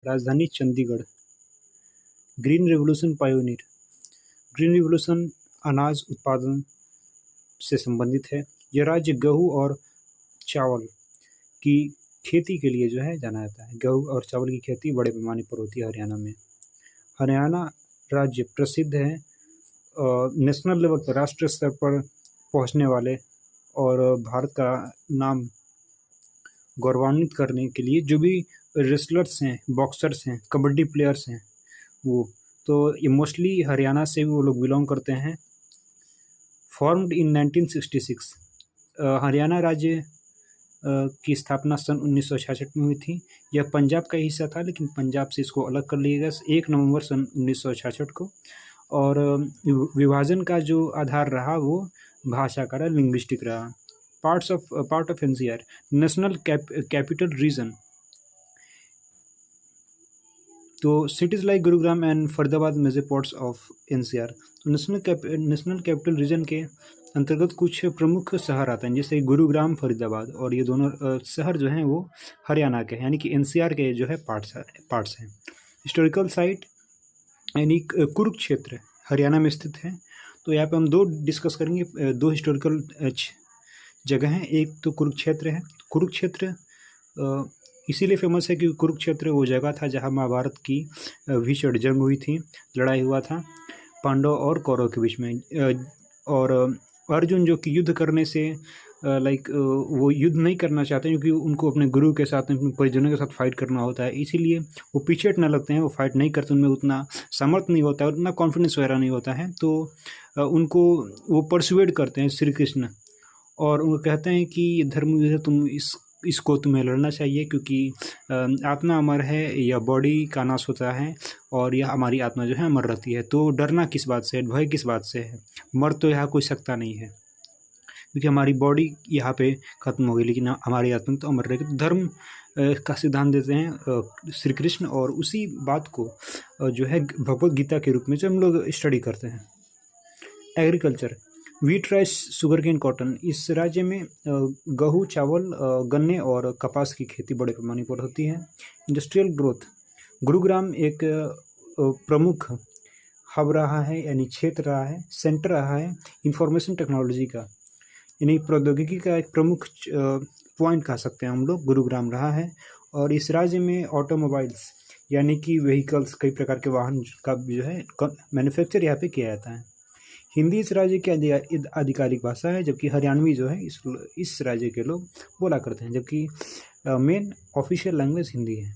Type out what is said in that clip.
राजधानी Chandigarh. Green revolution pioneer. Green revolution अनाज उत्पादन से संबंधित है। यह राज्य गेहूँ और चावल की खेती के लिए जो है जाना जाता है। गेहूँ और चावल की खेती बड़े पैमाने पर होती है हरियाणा में। हरियाणा राज्य प्रसिद्ध है नेशनल लेवल पर, राष्ट्रीय स्तर पर पहुंचने वाले और भारत का नाम गौरवान्वित करने के लिए जो भी रेसलर्स हैं, बॉक्सर्स हैं, कबड्डी प्लेयर्स हैं, वो तो ये मोस्टली हरियाणा से वो लोग बिलोंग करते हैं। Formed in 1966। हरियाणा राज्य की स्थापना सन 1966 में हुई थी। यह पंजाब का हिस्सा था, लेकिन पंजाब से इसको अलग कर लिया गया 1 नवंबर सन 1966 को। और विभाजन का जो आधार रहा वो भाषा का रहा, लिंग्विस्टिक रहा। Part of NCR national capital region. तो cities like Gurugram and Faridabad major parts of NCR. तो नेशनल कैपिटल रीजन के अंतर्गत कुछ प्रमुख शहर आते हैं, जैसे गुरुग्राम, फरीदाबाद, और ये दोनों शहर जो हैं वो हरियाणा के हैं, यानी कि एनसीआर के जो है पार्ट्स हैं। हिस्टोरिकल साइट यानी कुरुक्षेत्र हरियाणा में स्थित है। तो यहाँ पे हम दो डिस्कस करेंगे, दो हिस्टोरिकल जगह हैं। एक तो कुरुक्षेत्र है। कुरुक्षेत्र इसीलिए फेमस है कि कुरुक्षेत्र वो जगह था जहाँ महाभारत की भीषण जंग हुई थी, लड़ाई हुआ था पांडव और कौरव के बीच में। और अर्जुन जो कि युद्ध करने से वो युद्ध नहीं करना चाहते, क्योंकि उनको अपने गुरु के साथ, अपने परिजनों के साथ फाइट करना होता है, इसीलिए वो पीछे हटने लगते हैं, वो फाइट नहीं करते, उनमें उतना सामर्थ्य नहीं होता है, उतना कॉन्फिडेंस वगैरह नहीं होता है। तो उनको वो परसुएड करते हैं श्री कृष्ण, और वो कहते हैं कि धर्म युद्ध तुम इसको तुम्हें लड़ना चाहिए, क्योंकि आत्मा अमर है या बॉडी का नाश होता है, और यह हमारी आत्मा जो है अमर रहती है। तो डरना किस बात से है, भय किस बात से है? मर तो यहाँ कोई सकता नहीं है, क्योंकि हमारी बॉडी यहाँ पे खत्म हो गई, लेकिन हमारी आत्मा तो अमर रहेगी। तो धर्म का सिद्धांत देते हैं श्री कृष्ण, और उसी बात को जो है भगवद गीता के रूप में जो हम लोग स्टडी करते हैं। Agriculture, wheat, rice, sugarcane, cotton. इस राज्य में गेहूँ, चावल, गन्ने और कपास की खेती बड़े पैमाने पर होती है। इंडस्ट्रियल ग्रोथ, गुरुग्राम एक प्रमुख हब रहा है, यानी क्षेत्र रहा है, सेंटर रहा है इंफॉर्मेशन टेक्नोलॉजी का, यानी प्रौद्योगिकी का एक प्रमुख पॉइंट कह सकते हैं हम लोग, गुरुग्राम रहा है। और इस राज्य में ऑटोमोबाइल्स यानी कि व्हीकल्स, कई प्रकार के वाहन का जो है मैन्युफैक्चर यहाँ पे किया जाता है। हिंदी इस राज्य की आधिकारिक भाषा है, जबकि हरियाणवी जो है इस राज्य के लोग बोला करते हैं, जबकि मेन ऑफिशियल लैंग्वेज हिंदी है।